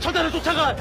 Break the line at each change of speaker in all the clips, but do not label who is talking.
저자를 쫓아가!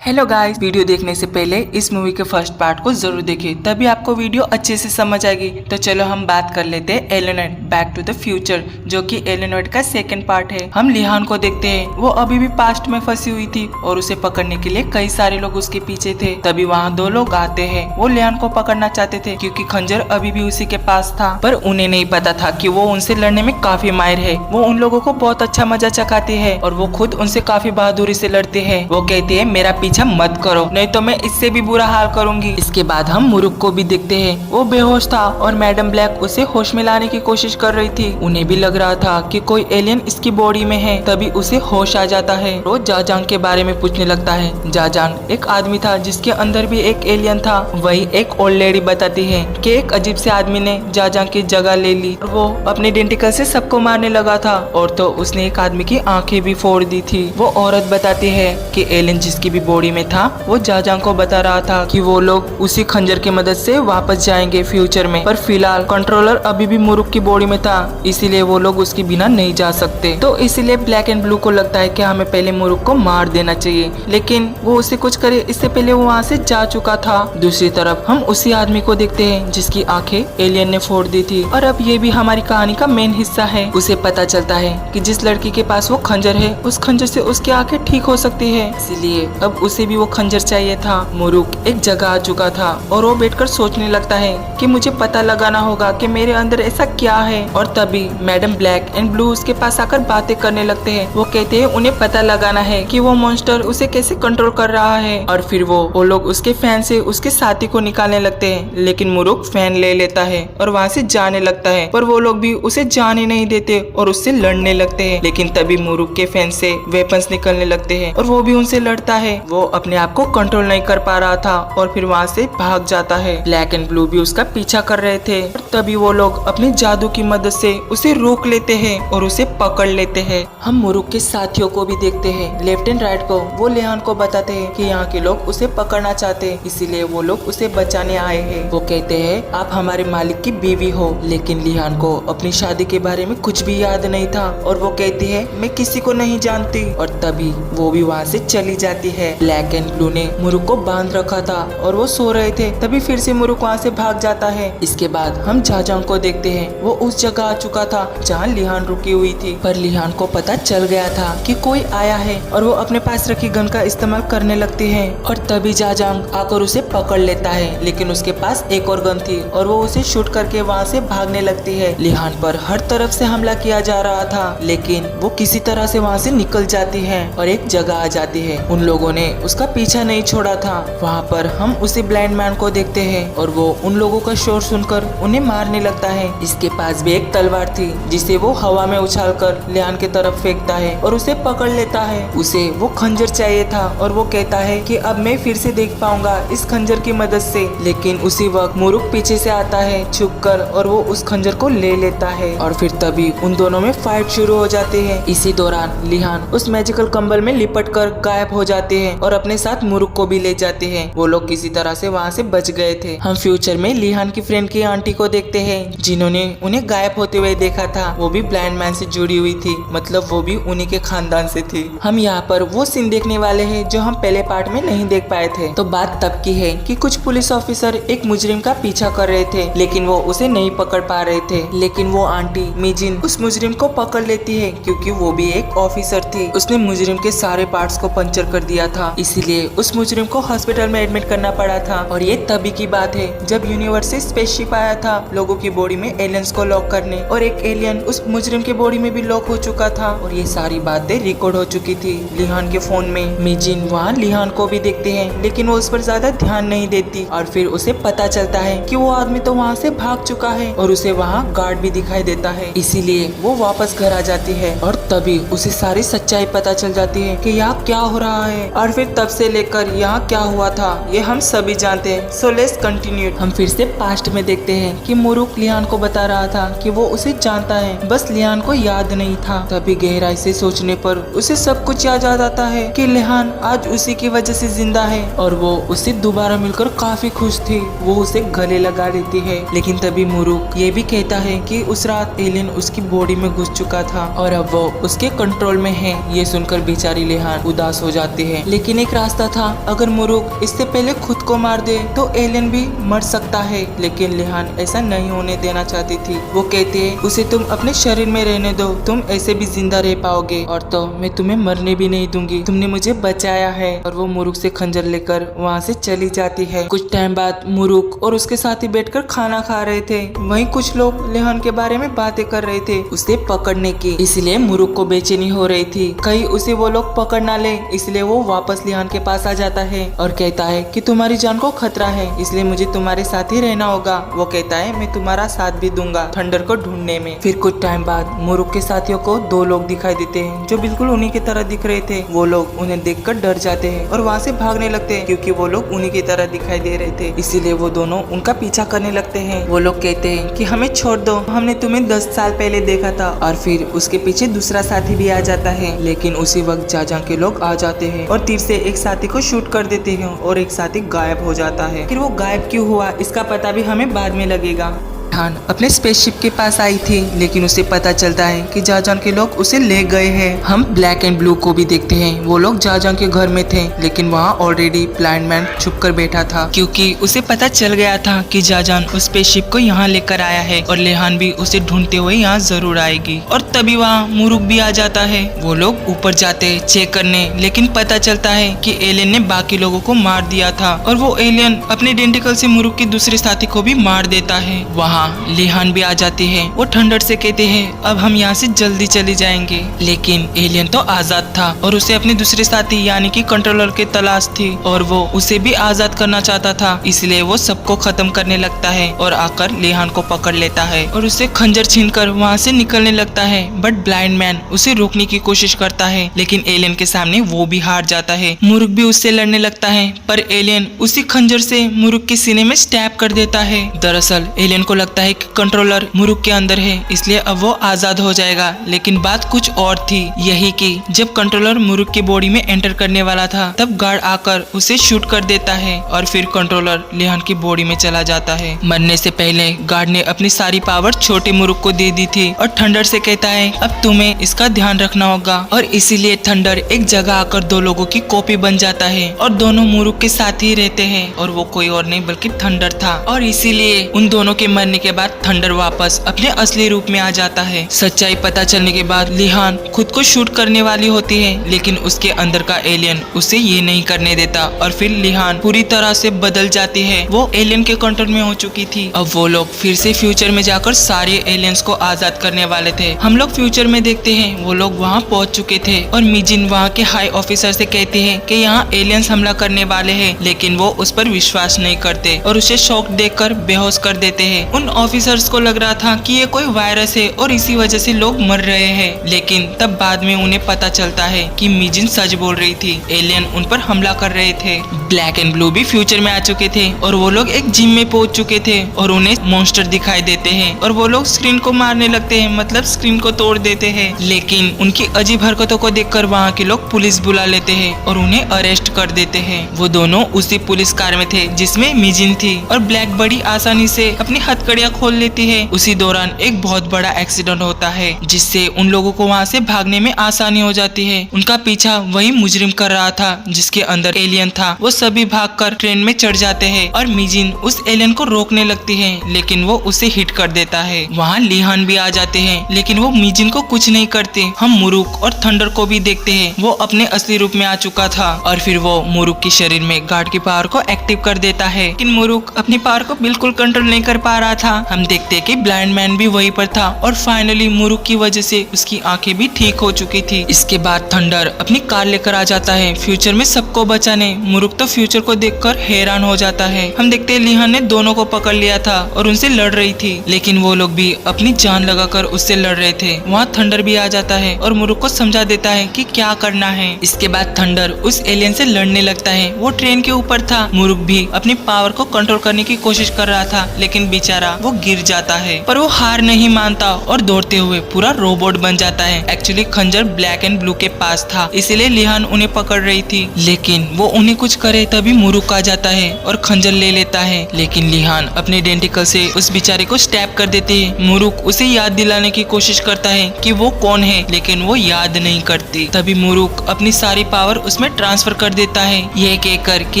Hello guys, video देखने से पहले इस मूवी के फर्स्ट पार्ट को जरूर देखें, तभी आपको वीडियो अच्छे से समझ आएगी। तो चलो हम बात कर लेते हैं एलेनॉइड बैक टू द फ्यूचर, जो कि एलेनॉइड का सेकंड पार्ट है। हम लिहान को देखते हैं, वो अभी भी पास्ट में फंसी हुई थी और उसे पकड़ने के लिए कई सारे लोग उसके पीछे थे। तभी वहाँ दो लोग आते हैं। वो लिहान को पकड़ना चाहते थे क्योंकि खंजर अभी भी उसी के पास था, पर उन्हें नहीं पता था कि वो उनसे लड़ने में काफी माहिर है। वो उन लोगों को बहुत अच्छा मजा चखाती है और वो खुद उनसे काफी बहादुरी से लड़ते हैं। वो कहते हैं मेरा पीछा मत करो, नहीं तो मैं इससे भी बुरा हाल करूंगी। इसके बाद हम मुरुक को भी देखते हैं। वो बेहोश था और मैडम ब्लैक उसे होश में लाने की कोशिश कर रही थी। उन्हें भी लग रहा था कि कोई एलियन इसकी बॉडी में है। तभी उसे होश आ जाता है। वो जाजांग के बारे में पूछने लगता है। जाजांग एक आदमी था जिसके अंदर भी एक एलियन था। वही एक ओल्ड लेडी बताती है कि एक अजीब से आदमी ने जाजांग की जगह ले ली और वो अपने डेंटिकल से सबको मारने लगा था, और तो उसने एक आदमी की आंखें भी फोड़ दी थी। वो औरत बताती है कि एलियन जिसकी भी बॉडी में था वो जाजांग को बता रहा था कि वो लोग उसी खंजर की मदद से वापस जाएंगे फ्यूचर में, पर फिलहाल कंट्रोलर अभी भी मुरुक की बॉडी में था, इसीलिए वो लोग उसके बिना नहीं जा सकते। तो इसीलिए ब्लैक एंड ब्लू को लगता है कि हमें पहले मुरुक को मार देना चाहिए, लेकिन वो उसे कुछ करे इससे पहले वो वहाँ से जा चुका था। दूसरी तरफ हम उसी आदमी को देखते हैं जिसकी आंखें एलियन ने फोड़ दी थी, और अब ये भी हमारी कहानी का मेन हिस्सा है। उसे पता चलता है कि जिस लड़की के पास वो खंजर है, उस खंजर से उसकी आंखें ठीक हो सकती है, इसीलिए अब उसे भी वो खंजर चाहिए था। मुरुक एक जगह आ चुका था और वो बैठकर सोचने लगता है कि मुझे पता लगाना होगा कि मेरे अंदर ऐसा क्या है। और तभी मैडम ब्लैक एंड ब्लू उसके पास आकर बातें करने लगते हैं। वो कहते हैं उन्हें पता लगाना है कि वो मॉन्स्टर उसे कैसे कंट्रोल कर रहा है। और फिर वो लोग उसके फैन से उसके साथी को निकालने लगते हैं, लेकिन मुरुक फैन ले लेता है और वहाँ से जाने लगता है, पर वो लोग भी उसे जाने नहीं देते और उससे लड़ने लगते हैं। लेकिन तभी मुरुक के फैन से वेपन्स निकलने लगते हैं और वो भी उनसे लड़ता है। वो अपने आप को कंट्रोल नहीं कर पा रहा था और फिर वहाँ से भाग जाता है। ब्लैक एंड ब्लू भी उसका पीछा कर रहे थे, और तभी वो लोग अपने जादू की मदद से उसे रोक लेते हैं और उसे पकड़ लेते हैं। हम मुरुक के साथियों को भी देखते हैं, लेफ्ट एंड राइट को। वो लिहान को बताते हैं कि यहाँ के लोग उसे पकड़ना चाहते हैं, इसीलिए वो लोग उसे बचाने आए हैं। वो कहते हैं आप हमारे मालिक की बीवी हो, लेकिन लिहान को अपनी शादी के बारे में कुछ भी याद नहीं था और वो कहती है मैं किसी को नहीं जानती, और तभी वो भी वहाँ से चली जाती है। ब्लैक एंड ब्लू ने मुरुक को बांध रखा था और वो सो रहे थे, तभी फिर से मुरुक वहाँ से भाग जाता है। इसके बाद हम जाजांग को देखते हैं। वो उस जगह आ चुका था जहाँ लिहान रुकी हुई थी, पर लिहान को पता चल गया था कि कोई आया है और वो अपने पास रखी गन का इस्तेमाल करने लगती है, और तभी जाजांग आकर उसे पकड़ लेता है। लेकिन उसके पास एक और गन थी और वो उसे शूट करके वहाँ से भागने लगती है। लिहान पर हर तरफ से हमला किया जा रहा था, लेकिन वो किसी तरह से वहाँ से निकल जाती है और एक जगह आ जाती है। उन लोगों ने उसका पीछा नहीं छोड़ा था। वहाँ पर हम उसी ब्लाइंड मैन को देखते हैं और वो उन लोगों का शोर सुनकर उन्हें मारने लगता है। इसके पास भी एक तलवार थी जिसे वो हवा में उछालकर लिहान की तरफ फेंकता है और उसे पकड़ लेता है। उसे वो खंजर चाहिए था और वो कहता है कि अब मैं फिर से देख पाऊंगा इस खंजर की मदद से, लेकिन उसी वक्त मुरुक पीछे से आता है छुपकर और वो उस खंजर को ले लेता है, और फिर तभी उन दोनों में फाइट शुरू हो जाती है। इसी दौरान लिहान उस मैजिकल कंबल में लिपट कर गायब हो जाते हैं और अपने साथ मुरुक को भी ले जाते हैं। वो लोग किसी तरह से वहाँ से बच गए थे। हम फ्यूचर में लिहान की फ्रेंड की आंटी को देखते हैं जिन्होंने उन्हें गायब होते हुए देखा था। वो भी ब्लाइंड मैन से जुड़ी हुई थी, मतलब वो भी उन्हीं के खानदान से थी। हम यहाँ पर वो सीन देखने वाले हैं जो हम पहले पार्ट में नहीं देख पाए थे। तो बात तब की है कि कुछ पुलिस ऑफिसर एक मुजरिम का पीछा कर रहे थे, लेकिन वो उसे नहीं पकड़ पा रहे थे। लेकिन वो आंटी मिजिन उस मुजरिम को पकड़ लेती है क्योंकि वो भी एक ऑफिसर थी। उसने मुजरिम के सारे पार्ट्स को पंचर कर दिया था, इसीलिए उस मुजरिम को हॉस्पिटल में एडमिट करना पड़ा था। और ये तभी की बात है जब यूनिवर्स से स्पेसशिप आया था लोगों की बॉडी में एलियंस को लॉक करने, और एक एलियन उस मुजरिम के बॉडी में भी लॉक हो चुका था और ये सारी बातें रिकॉर्ड हो चुकी थी लिहान के फोन में। मिजिन वहाँ लिहान को भी देखते हैं, लेकिन वो उस पर ज्यादा ध्यान नहीं देती, और फिर उसे पता चलता है कि वो आदमी तो वहाँ से भाग चुका है और उसे वहाँ गार्ड भी दिखाई देता है, इसीलिए वो वापस घर आ जाती है। और तभी उसे सारी सच्चाई पता चल जाती है कि यहाँ क्या हो रहा है, और फिर फिर तब से लेकर यहाँ क्या हुआ था ये हम सभी जानते हैं। So let's continue. हम फिर से पास्ट में देखते हैं कि मुरुक लियान को बता रहा था कि वो उसे जानता है, बस लियान को याद नहीं था। तभी गहराई से सोचने पर उसे सब कुछ याद आ जाता है कि लियान आज उसी की वजह से जिंदा है और वो उससे दोबारा मिलकर काफी खुश थी। वो उसे गले लगा लेती है, लेकिन तभी मुरुक ये भी कहता है कि उस रात एलियन उसकी बॉडी में घुस चुका था और अब वो उसके कंट्रोल में है। ये सुनकर बेचारी लियान उदास हो जाती है, लेकिन एक रास्ता था, अगर मुरुक इससे पहले खुद को मार दे तो एलियन भी मर सकता है। लेकिन लियान ऐसा नहीं होने देना चाहती थी। वो कहती है उसे तुम अपने शरीर में रहने दो, तुम ऐसे भी जिंदा रह पाओगे और तो मैं तुम्हें मरने भी नहीं दूंगी, तुमने मुझे बचाया है। और वो मुरुक से खंजर लेकर वहाँ से चली जाती है। कुछ टाइम बाद मुरुक और उसके साथी बैठकर खाना खा रहे थे। वहीं कुछ लोग लियान के बारे में बातें कर रहे थे उसे पकड़ने की, इसलिए मुरुक को बेचैनी हो रही थी कहीं उसे वो लोग पकड़ ना ले। इसलिए वो वापस लियान के पास आ जाता है और कहता है कि तुम्हारी जान को खतरा है, इसलिए मुझे तुम्हारे साथ ही रहना होगा। वो कहता है मैं तुम्हारा साथ भी दूंगा थंडर को ढूंढने में। फिर कुछ टाइम बाद मुरुक के साथियों को दो लोग दिखाई देते हैं जो बिल्कुल उन्हीं की तरह दिख रहे थे। वो लोग उन्हें देखकर डर जाते हैं और वहाँ से भागने लगते हैं क्योंकि वो लोग उन्हीं की तरह दिखाई दे रहे थे। इसीलिए वो दोनों उनका पीछा करने लगते हैं। वो लोग कहते हैं कि हमें छोड़ दो, हमने तुम्हें 10 साल पहले देखा था। और फिर उसके पीछे दूसरा साथी भी आ जाता है, लेकिन उसी वक्त जाजांग के लोग आ जाते हैं और तीर से एक साथी को शूट कर देते हैं और एक साथी गायब हो जाता है। फिर वो गायब क्यों हुआ इसका पता भी हमें बाद में लगेगा। लियान अपने स्पेसशिप के पास आई थी, लेकिन उसे पता चलता है कि जाजांग के लोग उसे ले गए हैं। हम ब्लैक एंड ब्लू को भी देखते हैं। वो लोग जाजांग के घर में थे, लेकिन वहाँ ऑलरेडी ब्लाइंड मैन छुप कर बैठा था क्योंकि उसे पता चल गया था कि जाजांग उस स्पेसशिप को यहाँ लेकर आया है और लियान भी उसे ढूंढते हुए यहाँ जरूर आएगी। और तभी वहाँ मुरुक भी आ जाता है। वो लोग ऊपर जाते हैं चेक करने, लेकिन पता चलता है कि एलियन ने बाकी लोगों को मार दिया था और वो एलियन अपने डेंटिकल से मुरुक के दूसरे साथी को भी मार देता है। वहाँ लियान भी आ जाती है। वो थंडर से कहते हैं अब हम यहाँ से जल्दी चले जाएंगे, लेकिन एलियन तो आजाद था और उसे अपने दूसरे साथी यानी कि कंट्रोलर की तलाश थी और वो उसे भी आजाद करना चाहता था। इसलिए वो सबको खत्म करने लगता है और आकर लियान को पकड़ लेता है और उसे खंजर छीनकर वहाँ से निकलने लगता है। बट ब्लाइंड मैन उसे रोकने की कोशिश करता है, लेकिन एलियन के सामने वो भी हार जाता है। मुरुक भी उससे लड़ने लगता है, पर एलियन उसी खंजर से मुरुक के सीने में स्टैब कर देता है। दरअसल एलियन को लगता है कि कंट्रोलर मुरुक के अंदर है, इसलिए अब वो आजाद हो जाएगा। लेकिन बात कुछ और थी, यही कि जब कंट्रोलर मुरुक की बॉडी में एंटर करने वाला था तब गार्ड आकर उसे शूट कर देता है और फिर कंट्रोलर लियान की बॉडी में चला जाता है। मरने से पहले गार्ड ने अपनी सारी पावर छोटे मुरुक को दे दी थी और थंडर से कहता है अब तुम्हें इसका ध्यान रखना होगा। और इसीलिए थंडर एक जगह आकर दो लोगों की कॉपी बन जाता है और दोनों मुरुक के साथ ही रहते हैं और वो कोई और नहीं बल्कि थंडर था। और इसीलिए उन दोनों के मरने के बाद थंडर वापस अपने असली रूप में आ जाता है। सच्चाई पता चलने के बाद लियान खुद को शूट करने वाली होती है, लेकिन उसके अंदर का एलियन उसे ये नहीं करने देता और फिर लियान पूरी तरह से बदल जाती है। वो एलियन के कंट्रोल में हो चुकी थी। अब वो लोग फिर से फ्यूचर में जाकर सारे एलियंस को आजाद करने वाले थे। हम लोग फ्यूचर में देखते हैं वो लोग वहाँ पहुँच चुके थे और मिजिन वहाँ के हाई ऑफिसर से कहते हैं कि यहाँ एलियंस हमला करने वाले हैं, लेकिन वो उस पर विश्वास नहीं करते और उसे शॉक देकर बेहोश कर देते हैं। उन ऑफिसर्स को लग रहा था कि ये कोई वायरस है और इसी वजह से लोग मर रहे हैं, लेकिन तब बाद में उन्हें पता चलता है कि मिजिन सच बोल रही थी, एलियन उन पर हमला कर रहे थे। ब्लैक एंड ब्लू भी फ्यूचर में आ चुके थे और वो लोग एक जिम में पहुंच चुके थे और उन्हें मॉन्स्टर दिखाई देते हैं और वो लोग स्क्रीन को मारने लगते हैं, मतलब स्क्रीन को तोड़ देते हैं। लेकिन उनकी अजीब हरकतों को देखकर वहाँ के लोग पुलिस बुला लेते हैं और उन्हें अरेस्ट कर देते हैं। वो दोनों उसी पुलिस कार में थे जिसमें मिजिन थी और ब्लैक बड़ी आसानी से अपनी हथकड़ियां खोल लेती है। उसी दौरान एक बहुत बड़ा एक्सीडेंट होता है जिससे उन लोगों को वहाँ से भागने में आसानी हो जाती है। उनका पीछा वही मुजरिम कर रहा था जिसके अंदर एलियन था। वो सभी भागकर ट्रेन में चढ़ जाते हैं और मिजिन उस एलियन को रोकने लगती है, लेकिन वो उसे हिट कर देता है। वहाँ लियान भी आ जाते हैं, लेकिन वो मिजिन को कुछ नहीं करते। हम मुरुक और थंडर को भी देखते हैं, वो अपने असली रूप में आ चुका था और फिर वो मुरुक के शरीर में गार्ड की पावर को एक्टिव कर देता है, लेकिन मुरुक अपनी पावर को बिल्कुल कंट्रोल नहीं कर पा रहा था था। हम देखते हैं कि ब्लाइंड मैन भी वहीं पर था और फाइनली मुरुक की वजह से उसकी आंखें भी ठीक हो चुकी थी। इसके बाद थंडर अपनी कार लेकर आ जाता है फ्यूचर में सबको बचाने। मुरुक तो फ्यूचर को देखकर हैरान हो जाता है। हम देखते हैं लिहान ने दोनों को पकड़ लिया था और उनसे लड़ रही थी, लेकिन वो लोग भी अपनी जान लगाकर उससे लड़ रहे थे। वहाँ थंडर भी आ जाता है और मुरुक को समझा देता है कि क्या करना है। इसके बाद थंडर उस एलियन से लड़ने लगता है। वो ट्रेन के ऊपर था। मुरुक भी अपनी पावर को कंट्रोल करने की कोशिश कर रहा था, लेकिन बेचारा वो गिर जाता है, पर वो हार नहीं मानता और दौड़ते हुए पूरा रोबोट बन जाता है। एक्चुअली खंजर ब्लैक एंड ब्लू के पास था, इसलिए लिहान उन्हें पकड़ रही थी, लेकिन वो उन्हें कुछ करे तभी मुरुक आ जाता है और खंजर ले लेता है। लेकिन लिहान अपने डेंटिकल से उस बेचारे को स्टैब कर देती है। मुरुक उसे याद दिलाने की कोशिश करता है कि वो कौन है, लेकिन वो याद नहीं करती। तभी मुरुक अपनी सारी पावर उसमें ट्रांसफर कर देता है, ये कहकर कि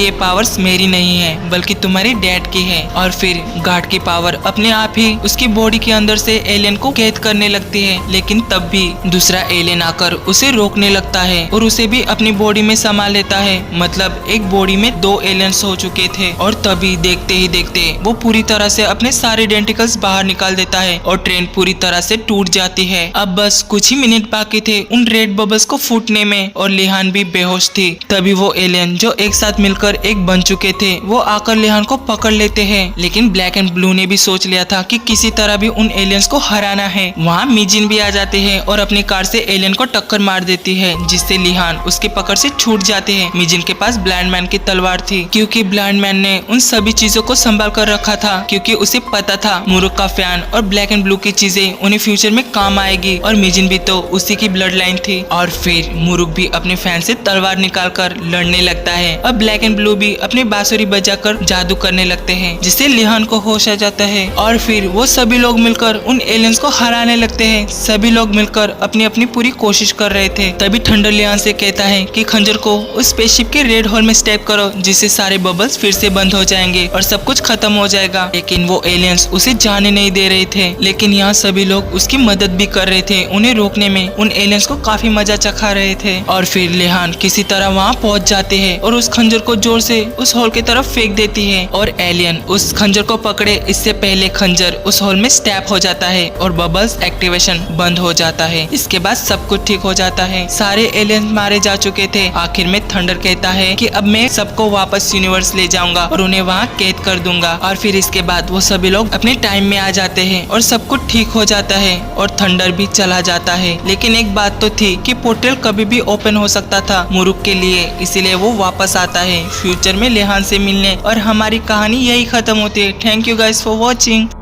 ये पावर्स मेरी नहीं है बल्कि तुम्हारी डैड की है। और फिर गार्ड की पावर अपने आप ही उसकी बॉडी के अंदर से एलियन को कैद करने लगती है, लेकिन तब भी दूसरा एलियन आकर उसे रोकने लगता है और उसे भी अपनी बॉडी में समा लेता है। मतलब एक बॉडी में 2 एलियंस हो चुके थे और तभी देखते ही देखते वो पूरी तरह से अपने सारे डेंटिकल्स बाहर निकाल देता है और ट्रेन पूरी तरह से टूट जाती है। अब बस कुछ ही मिनट बाकी थे उन रेड बबल्स को फूटने में और लिहान भी बेहोश थी। तभी वो एलियन जो एक साथ मिलकर एक बन चुके थे वो आकर लिहान को पकड़ लेते हैं, लेकिन ब्लैक एंड ब्लू ने भी सोच लिया था कि किसी तरह भी उन एलियंस को हराना है। वहाँ मिजिन भी आ जाते हैं और अपनी कार से एलियन को टक्कर मार देती है, जिससे लिहान उसके पकड़ से छूट जाते हैं। मिजिन के पास ब्लाइंड मैन की तलवार थी, क्योंकि ब्लाइंड मैन ने उन सभी चीजों को संभाल कर रखा था, क्योंकि उसे पता था मुरुक का फैन और ब्लैक एंड ब्लू की चीजें उन्हें फ्यूचर में काम आएगी और मिजिन भी तो उसी की ब्लड लाइन थी। और फिर मुरुक भी अपने फैन से तलवार निकाल कर लड़ने लगता है और ब्लैक एंड ब्लू भी अपनी बांसुरी बजाकर जादू करने लगते हैं, जिससे लिहान को होश आ जाता है। और फिर वो सभी लोग मिलकर उन एलियंस को हराने लगते हैं। सभी लोग मिलकर अपनी अपनी पूरी कोशिश कर रहे थे। तभी थंडर लिहान से कहता है कि खंजर को उस स्पेसशिप के रेड होल में स्टैब करो, जिससे सारे बबल्स फिर से बंद हो जाएंगे और सब कुछ खत्म हो जाएगा। लेकिन वो एलियंस उसे जाने नहीं दे रहे थे, लेकिन यहाँ सभी लोग उसकी मदद भी कर रहे थे। उन्हें रोकने में उन एलियंस को काफी मजा चखा रहे थे। और फिर लिहान किसी तरह वहाँ पहुँच जाते हैं और उस खंजर को जोर से उस होल की तरफ फेंक देती है और एलियन उस खंजर को पकड़े इससे पहले खंजर उस होल में स्टैप हो जाता है और बबल्स एक्टिवेशन बंद हो जाता है। इसके बाद सब कुछ ठीक हो जाता है। सारे एलियन मारे जा चुके थे। आखिर में थंडर कहता है कि अब मैं सबको वापस यूनिवर्स ले जाऊंगा और उन्हें वहाँ कैद कर दूंगा। और फिर इसके बाद वो सभी लोग अपने टाइम में आ जाते हैं और सब कुछ ठीक हो जाता है और थंडर भी चला जाता है। लेकिन एक बात तो थी कि पोर्टल कभी भी ओपन हो सकता था मुरुक के लिए, इसीलिए वो वापस आता है फ्यूचर में लिहान से मिलने और हमारी कहानी यही खत्म होती है। Thank you guys for watching.